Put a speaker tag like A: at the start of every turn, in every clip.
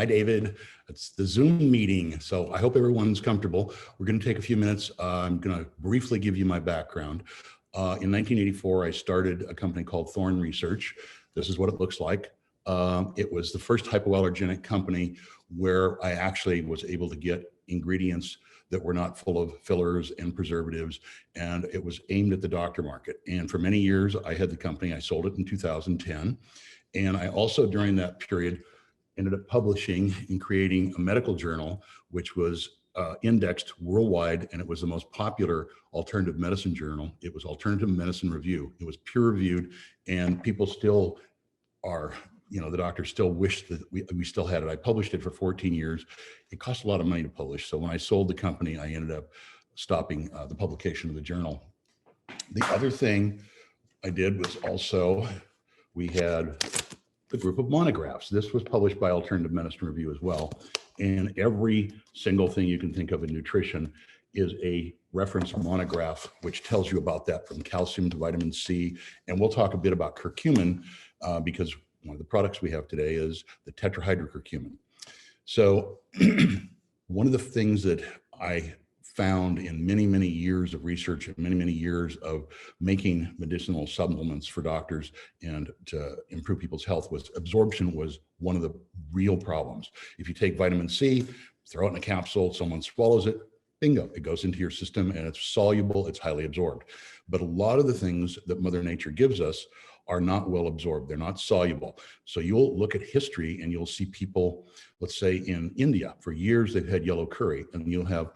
A: Hi, David. It's the Zoom meeting. So I hope everyone's comfortable. We're going to take a few minutes. I'm going to briefly give you my background. In 1984, I started a company called Thorne Research. This is what it looks like. It was the first hypoallergenic company where I actually was able to get ingredients that were not full of fillers and preservatives, and it was aimed at the doctor market. And for many years, I had the company. I sold it in 2010. And I also, during that period, ended up publishing and creating a medical journal, which was indexed worldwide, and it was the most popular alternative medicine journal. It was Alternative Medicine Review. It was peer reviewed, and people still are, the doctors still wish that we still had it. I published it for 14 years. It cost a lot of money to publish. So when I sold the company, I ended up stopping the publication of the journal. The other thing I did was also, we had the group of monographs. This was published by Alternative Medicine Review as well. And every single thing you can think of in nutrition is a reference monograph, which tells you about that, from calcium to vitamin C. And we'll talk a bit about curcumin because one of the products we have today is the tetrahydrocurcumin. So one of the things that I found in many, many years of research and many, many years of making medicinal supplements for doctors and to improve people's health was absorption was one of the real problems. If you take vitamin C, throw it in a capsule, someone swallows it, bingo, it goes into your system and it's soluble, it's highly absorbed. But a lot of the things that Mother Nature gives us are not well absorbed. They're not soluble. So you'll look at history and you'll see people, let's say in India, for years they've had yellow curry, and you'll have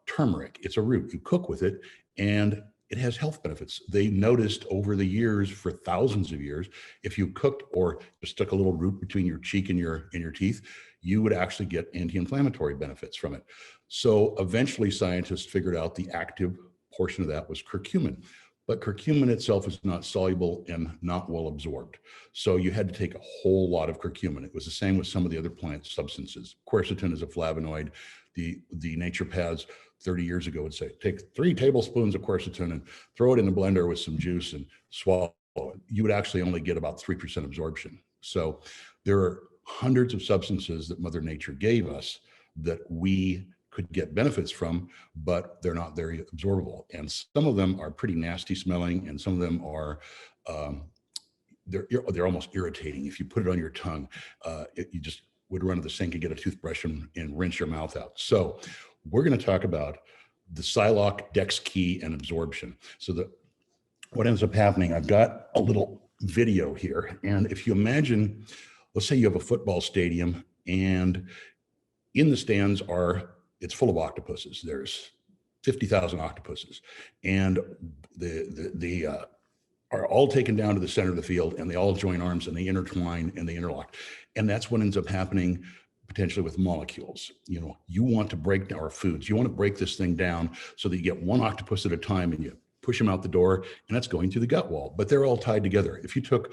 A: turmeric. It's a root. You cook with it and it has health benefits. They noticed over the years, for thousands of years, if you cooked or just stuck a little root between your cheek and your teeth, you would actually get anti-inflammatory benefits from it. So eventually scientists figured out the active portion of that was curcumin. But curcumin itself is not soluble and not well absorbed. So you had to take a whole lot of curcumin. It was the same with some of the other plant substances. Quercetin is a flavonoid. The naturopaths 30 years ago would say, take 3 tablespoons of quercetin and throw it in a blender with some juice and swallow it. You would actually only get about 3% absorption. So there are hundreds of substances that Mother Nature gave us that we could get benefits from, but they're not very absorbable. And some of them are pretty nasty smelling, and some of them are, they're almost irritating. If you put it on your tongue, you just would run to the sink and get a toothbrush and rinse your mouth out. So we're going to talk about the Psylocke, Dex Key, and absorption. So what ends up happening, I've got a little video here. And if you imagine, let's say you have a football stadium, and in the stands it's full of octopuses. There's 50,000 octopuses, and they are all taken down to the center of the field, and they all join arms and they intertwine and they interlock. And that's what ends up happening potentially with molecules. You want to break down our foods. You want to break this thing down so that you get one octopus at a time and you push them out the door, and that's going through the gut wall, but they're all tied together. If you took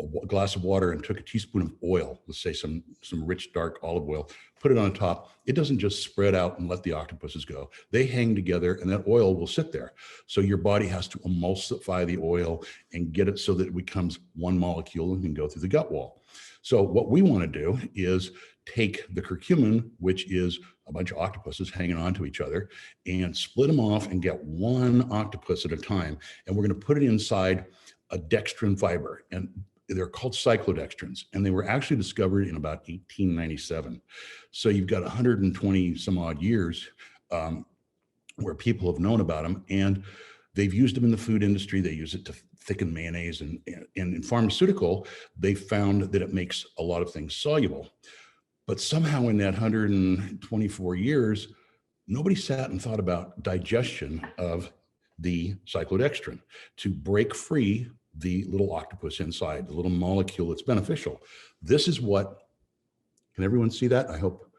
A: a glass of water and took a teaspoon of oil, let's say some rich dark olive oil, put it on top, it doesn't just spread out and let the octopuses go. They hang together and that oil will sit there. So your body has to emulsify the oil and get it so that it becomes one molecule and can go through the gut wall. So what we want to do is take the curcumin, which is a bunch of octopuses hanging on to each other, and split them off and get one octopus at a time. And we're going to put it inside a dextrin fiber. And they're called cyclodextrins, and they were actually discovered in about 1897. So you've got 120 some odd years where people have known about them, and they've used them in the food industry. They use it to thicken mayonnaise, and in pharmaceutical, they found that it makes a lot of things soluble. But somehow in that 124 years, nobody sat and thought about digestion of the cyclodextrin to break free the little octopus inside, the little molecule that's beneficial. This is what, can everyone see that? I hope.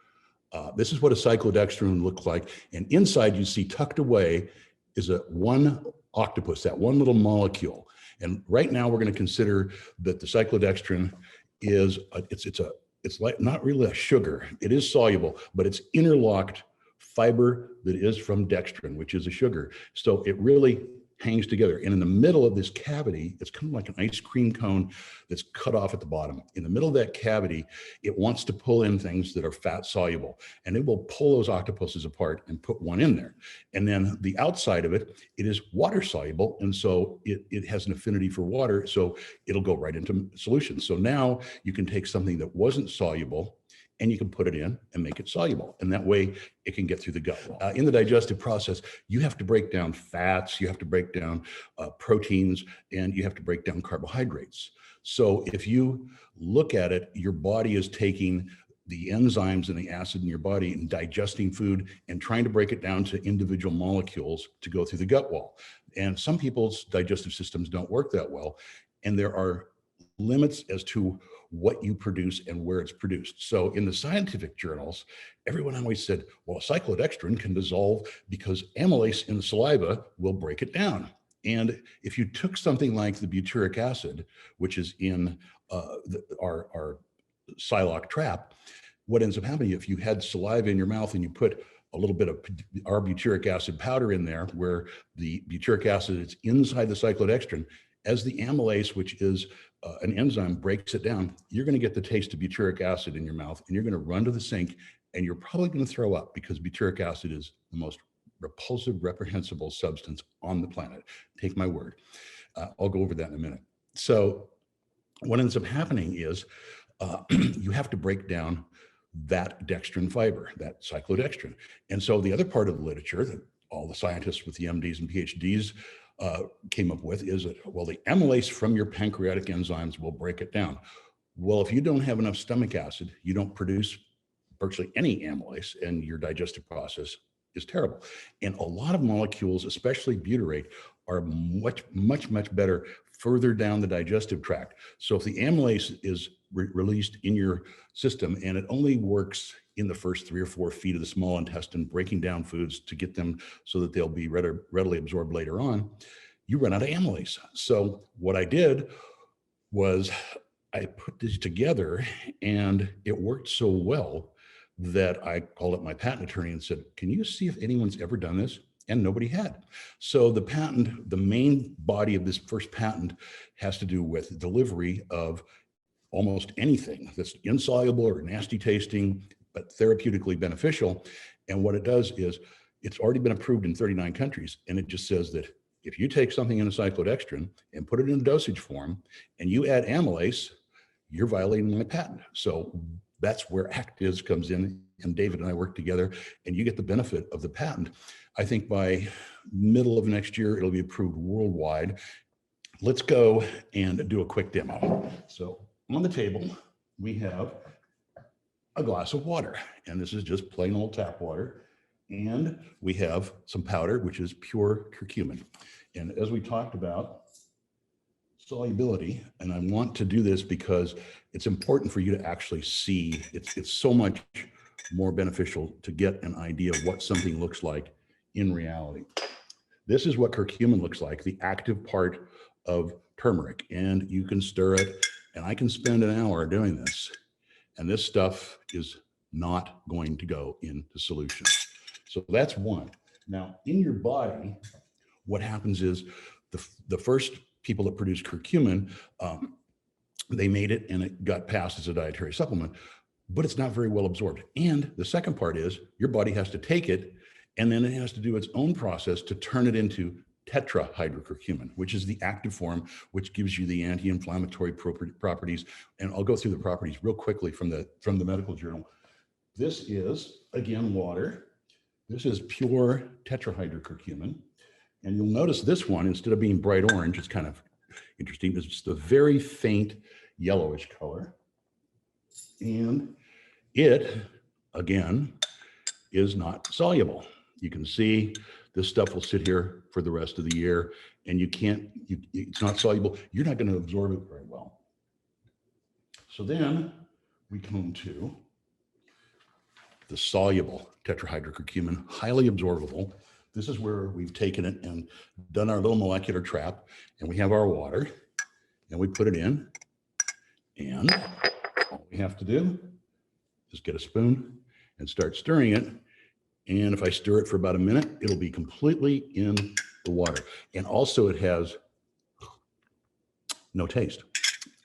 A: This is what a cyclodextrin looks like. And inside you see tucked away is one octopus, that one little molecule. And right now we're going to consider that the cyclodextrin is, it's like not really a sugar. It is soluble, but it's interlocked fiber that is from dextrin, which is a sugar. So it really hangs together. And in the middle of this cavity, it's kind of like an ice cream cone that's cut off at the bottom. In the middle of that cavity, it wants to pull in things that are fat soluble, and it will pull those octopuses apart and put one in there. And then the outside of it, it is water soluble. And so it has an affinity for water. So it'll go right into solution. So now you can take something that wasn't soluble and you can put it in and make it soluble. And that way it can get through the gut wall. In the digestive process, you have to break down fats, you have to break down proteins, and you have to break down carbohydrates. So if you look at it, your body is taking the enzymes and the acid in your body and digesting food and trying to break it down to individual molecules to go through the gut wall. And some people's digestive systems don't work that well. And there are limits as to what you produce and where it's produced. So in the scientific journals, everyone always said, well, cyclodextrin can dissolve because amylase in the saliva will break it down. And if you took something like the butyric acid, which is in our Psylocke trap, what ends up happening if you had saliva in your mouth and you put a little bit of our butyric acid powder in there, where the butyric acid is inside the cyclodextrin, as the amylase, which is an enzyme, breaks it down, you're going to get the taste of butyric acid in your mouth, and you're going to run to the sink, and you're probably going to throw up because butyric acid is the most repulsive, reprehensible substance on the planet. Take my word. I'll go over that in a minute. So what ends up happening is you have to break down that dextrin fiber, that cyclodextrin. And so the other part of the literature that all the scientists with the MDs and PhDs came up with is that, well, the amylase from your pancreatic enzymes will break it down. Well, if you don't have enough stomach acid, you don't produce virtually any amylase, and your digestive process is terrible. And a lot of molecules, especially butyrate, are much better further down the digestive tract. So if the amylase is released in your system and it only works in the first 3 or 4 feet of the small intestine, breaking down foods to get them so that they'll be readily absorbed later on, you run out of amylase. So what I did was I put this together, and it worked so well that I called up my patent attorney and said, can you see if anyone's ever done this? And nobody had. So the patent, the main body of this first patent, has to do with delivery of almost anything that's insoluble or nasty tasting, but therapeutically beneficial. And what it does is it's already been approved in 39 countries. And it just says that if you take something in a cyclodextrin and put it in a dosage form and you add amylase, you're violating my patent. So that's where ACTIS comes in. And David and I work together, and you get the benefit of the patent. I think by middle of next year, it'll be approved worldwide. Let's go and do a quick demo. So on the table, we have a glass of water, and this is just plain old tap water. And we have some powder, which is pure curcumin. And as we talked about, solubility, and I want to do this because it's important for you to actually see, it's so much more beneficial to get an idea of what something looks like in reality. This is what curcumin looks like, the active part of turmeric, and you can stir it, and I can spend an hour doing this, and this stuff is not going to go into solution. So that's one. Now, in your body, what happens is the first people that produced curcumin, they made it and it got passed as a dietary supplement, but it's not very well absorbed. And the second part is your body has to take it, and then it has to do its own process to turn it into tetrahydrocurcumin, which is the active form, which gives you the anti-inflammatory properties. And I'll go through the properties real quickly from the medical journal. This is, again, water. This is pure tetrahydrocurcumin. And you'll notice this one, instead of being bright orange, it's kind of interesting. It's just a very faint yellowish color. And it, again, is not soluble. You can see this stuff will sit here for the rest of the year, and it's not soluble. You're not going to absorb it very well. So then we come to the soluble tetrahydrocurcumin, highly absorbable. This is where we've taken it and done our little molecular trap, and we have our water, and we put it in, and all we have to do is get a spoon and start stirring it. And if I stir it for about a minute, it'll be completely in the water. And also it has no taste.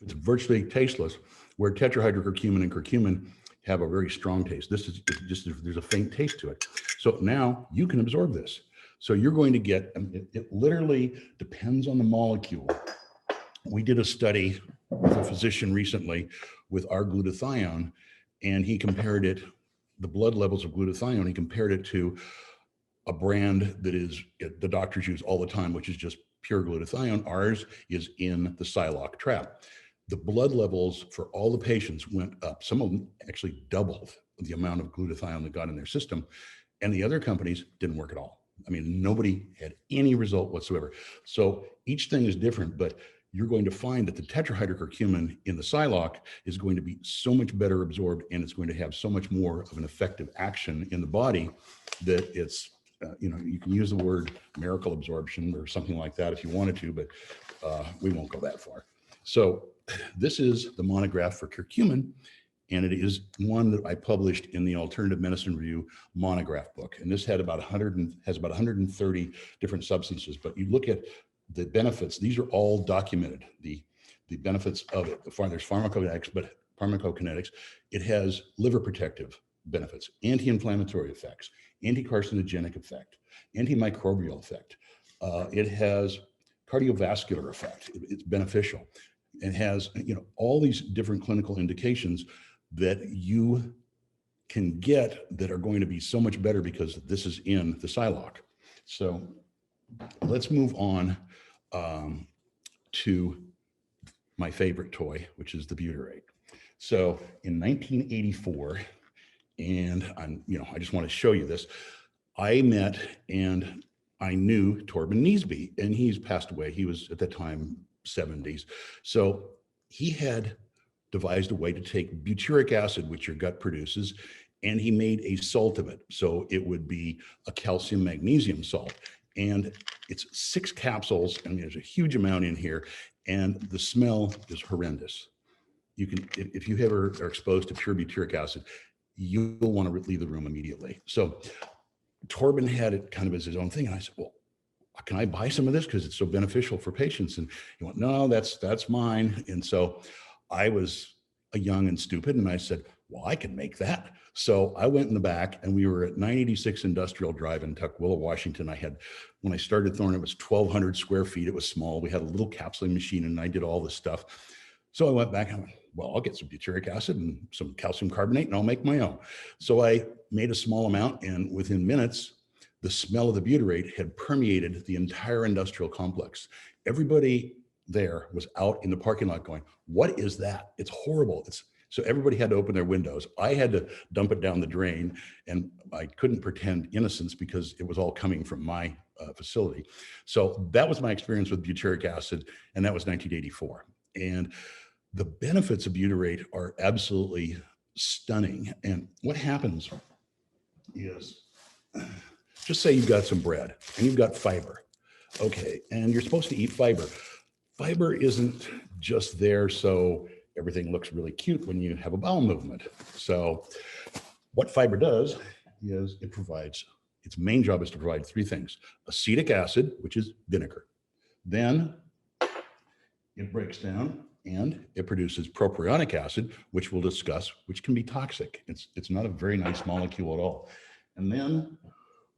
A: It's virtually tasteless, where tetrahydrocurcumin and curcumin have a very strong taste. This is just, there's a faint taste to it. So now you can absorb this. So you're going to get, it literally depends on the molecule. We did a study with a physician recently with our glutathione, and he compared it, the blood levels of glutathione, he compared it to a brand that is, the doctors use all the time, which is just pure glutathione. Ours is in the Czap trap. The blood levels for all the patients went up. Some of them actually doubled the amount of glutathione that got in their system, and the other companies didn't work at all. I mean, nobody had any result whatsoever. So each thing is different, but you're going to find that the tetrahydrocurcumin in the Czap is going to be so much better absorbed, and it's going to have so much more of an effective action in the body that it's, you know, you can use the word miracle absorption or something like that if you wanted to, but we won't go that far. So this is the monograph for curcumin, and it is one that I published in the Alternative Medicine Review monograph book. And this had about 130 different substances, but you look at the benefits, these are all documented, the benefits of it. There's pharmacokinetics, it has liver protective benefits, anti-inflammatory effects, anti-carcinogenic effect, antimicrobial effect. It has cardiovascular effect, it's beneficial. It has, you know, all these different clinical indications that you can get that are going to be so much better because this is in the Czap. So let's move on to my favorite toy, which is the butyrate. So in 1984, and I just want to show you this, I met and I knew Torben Niesby, and he's passed away. He was at that time 70s. So he had devised a way to take butyric acid, which your gut produces, and he made a salt of it. So it would be a calcium magnesium salt. And it's 6 capsules, and there's a huge amount in here, and the smell is horrendous. You can, if you ever are exposed to pure butyric acid, you'll want to leave the room immediately. So Torben had it kind of as his own thing. And I said, well, can I buy some of this? Because it's so beneficial for patients. And he went, no, that's mine. And so I was a young and stupid. And I said, well, I can make that. So I went in the back, and we were at 986 Industrial Drive in Tukwila, Washington. When I started Thorne, it was 1,200 square feet. It was small. We had a little capsuling machine, and I did all this stuff. So I went back and I went, well, I'll get some butyric acid and some calcium carbonate, and I'll make my own. So I made a small amount, and within minutes, the smell of the butyrate had permeated the entire industrial complex. Everybody there was out in the parking lot going, what is that? It's horrible. So everybody had to open their windows. I had to dump it down the drain, and I couldn't pretend innocence because it was all coming from my facility. So that was my experience with butyric acid, and that was 1984. And the benefits of butyrate are absolutely stunning. And what happens is, just say you've got some bread and you've got fiber. Okay, and you're supposed to eat fiber. Fiber isn't just there so everything looks really cute when you have a bowel movement. So what fiber does is it provides, its main job is to provide 3 things: acetic acid, which is vinegar. Then it breaks down and it produces propionic acid, which we'll discuss, which can be toxic. It's not a very nice molecule at all. And then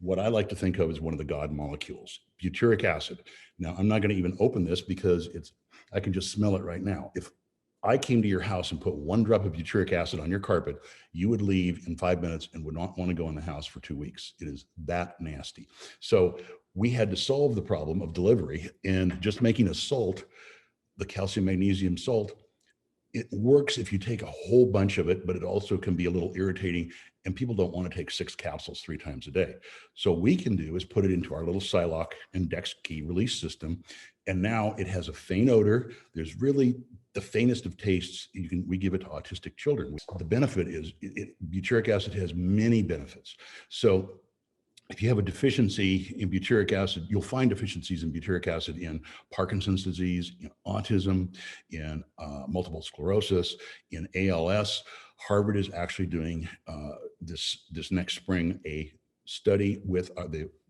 A: what I like to think of as one of the God molecules, butyric acid. Now, I'm not going to even open this because I can just smell it right now. If I came to your house and put 1 drop of butyric acid on your carpet, you would leave in 5 minutes and would not want to go in the house for 2 weeks. It is that nasty. So we had to solve the problem of delivery, and just making a salt, the calcium magnesium salt, it works if you take a whole bunch of it, but it also can be a little irritating, and people don't want to take 6 capsules 3 times a day. So what we can do is put it into our little Psylocke index key release system, and now it has a faint odor. There's really the faintest of tastes. We give it to autistic children. The benefit is butyric acid has many benefits. So if you have a deficiency in butyric acid, you'll find deficiencies in butyric acid in Parkinson's disease, in autism, in multiple sclerosis, in ALS. Harvard is actually doing this next spring a study with,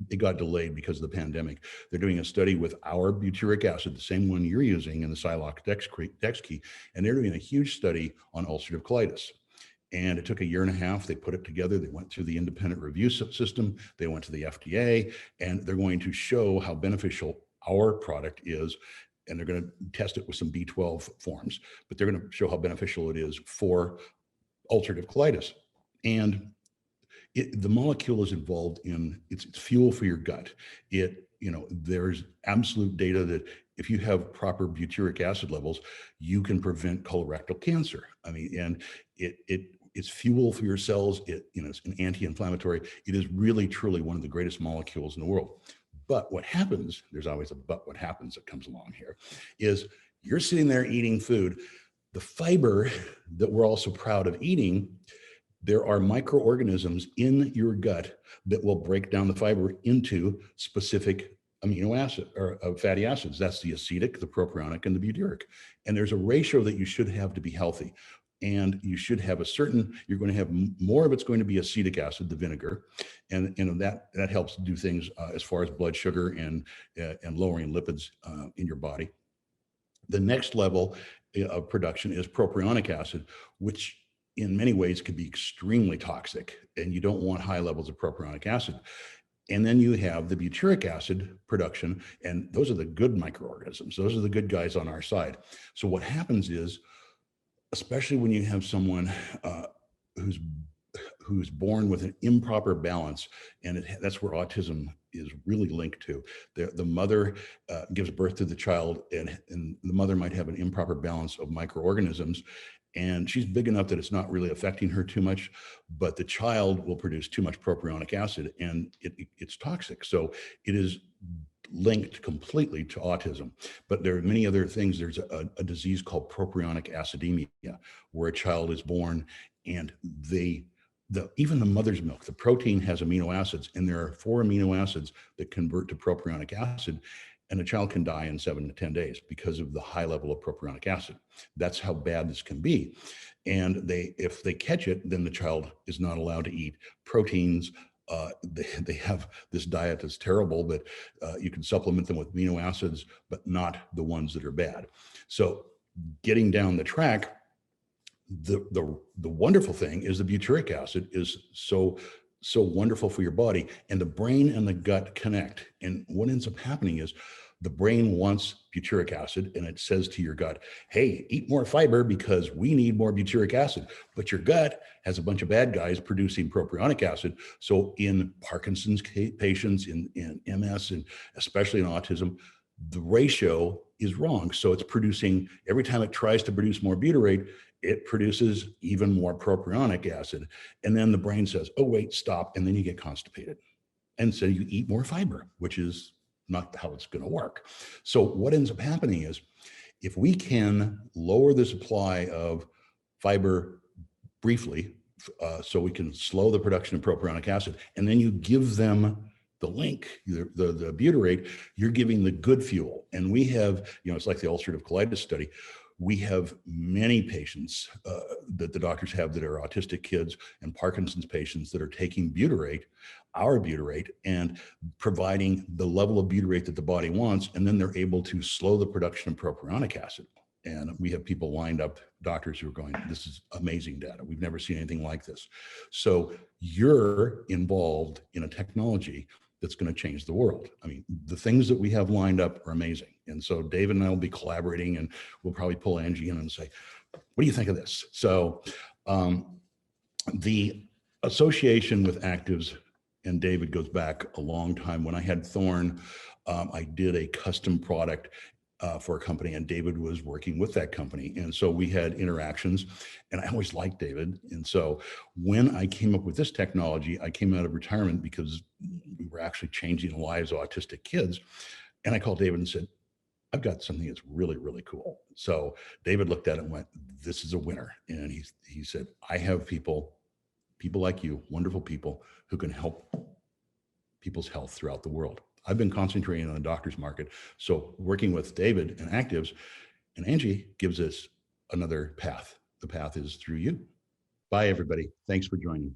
A: they got delayed because of the pandemic. They're doing a study with our butyric acid, the same one you're using in the Silox Dexkey, and they're doing a huge study on ulcerative colitis. And it took a year and a half. They put it together. They went through the independent review system. They went to the FDA, and they're going to show how beneficial our product is. And they're going to test it with some B12 forms, but they're going to show how beneficial it is for ulcerative colitis. And the molecule is involved in, it's fuel for your gut. There's absolute data that if you have proper butyric acid levels, you can prevent colorectal cancer. I mean, and it's fuel for your cells. It's an anti-inflammatory. It is really, truly one of the greatest molecules in the world. But what happens, there's always a but what happens that comes along here, is you're sitting there eating food. The fiber that we're all so proud of eating, there are microorganisms in your gut that will break down the fiber into specific amino acid or fatty acids. That's the acetic, the propionic, and the butyric. And there's a ratio that you should have to be healthy. And you should have you're going to have more of it's going to be acetic acid, the vinegar. And that helps do things as far as blood sugar and lowering lipids in your body. The next level of production is propionic acid, which in many ways can be extremely toxic, and you don't want high levels of propionic acid. And then you have the butyric acid production, and those are the good microorganisms. Those are the good guys on our side. So what happens is, especially when you have someone who's born with an improper balance, and that's where autism is really linked to. The mother gives birth to the child, and the mother might have an improper balance of microorganisms, and she's big enough that it's not really affecting her too much, but the child will produce too much propionic acid, and it's toxic. So it is linked completely to autism. But there are many other things. There's a disease called propionic acidemia, where a child is born and even the mother's milk, the protein has amino acids, and there are 4 amino acids that convert to propionic acid, and a child can die in 7 to 10 days because of the high level of propionic acid. That's how bad this can be. And if they catch it, then the child is not allowed to eat proteins. They have this diet that's terrible, but you can supplement them with amino acids, but not the ones that are bad. So getting down the track, the wonderful thing is the butyric acid is so wonderful for your body, and the brain and the gut connect. And what ends up happening is the brain wants butyric acid, and it says to your gut, hey, eat more fiber because we need more butyric acid. But your gut has a bunch of bad guys producing propionic acid. So in Parkinson's patients, in MS, and especially in autism, the ratio is wrong. So it's producing, every time it tries to produce more butyrate, it produces even more propionic acid. And then the brain says, oh, wait, stop. And then you get constipated. And so you eat more fiber, which is not how it's going to work. So what ends up happening is, if we can lower the supply of fiber briefly, so we can slow the production of propionic acid, and then you give them the link, the butyrate, you're giving the good fuel. And we have, it's like the ulcerative colitis study. We have many patients that the doctors have that are autistic kids and Parkinson's patients that are taking butyrate, our butyrate, and providing the level of butyrate that the body wants, and then they're able to slow the production of propionic acid. And we have people lined up, doctors who are going, this is amazing data. We've never seen anything like this. So you're involved in a technology that's going to change the world. I mean, the things that we have lined up are amazing. And so David and I will be collaborating, and we'll probably pull Angie in and say, what do you think of this? So the association with actives and David goes back a long time. When I had Thorn, I did a custom product for a company, and David was working with that company. And so we had interactions, and I always liked David. And so when I came up with this technology, I came out of retirement because we were actually changing the lives of autistic kids. And I called David and said, I've got something that's really, really cool. So David looked at it and went, this is a winner. And he said, I have people like you, wonderful people who can help people's health throughout the world. I've been concentrating on the doctor's market. So working with David and actives, and Angie gives us another path. The path is through you. Bye, everybody. Thanks for joining.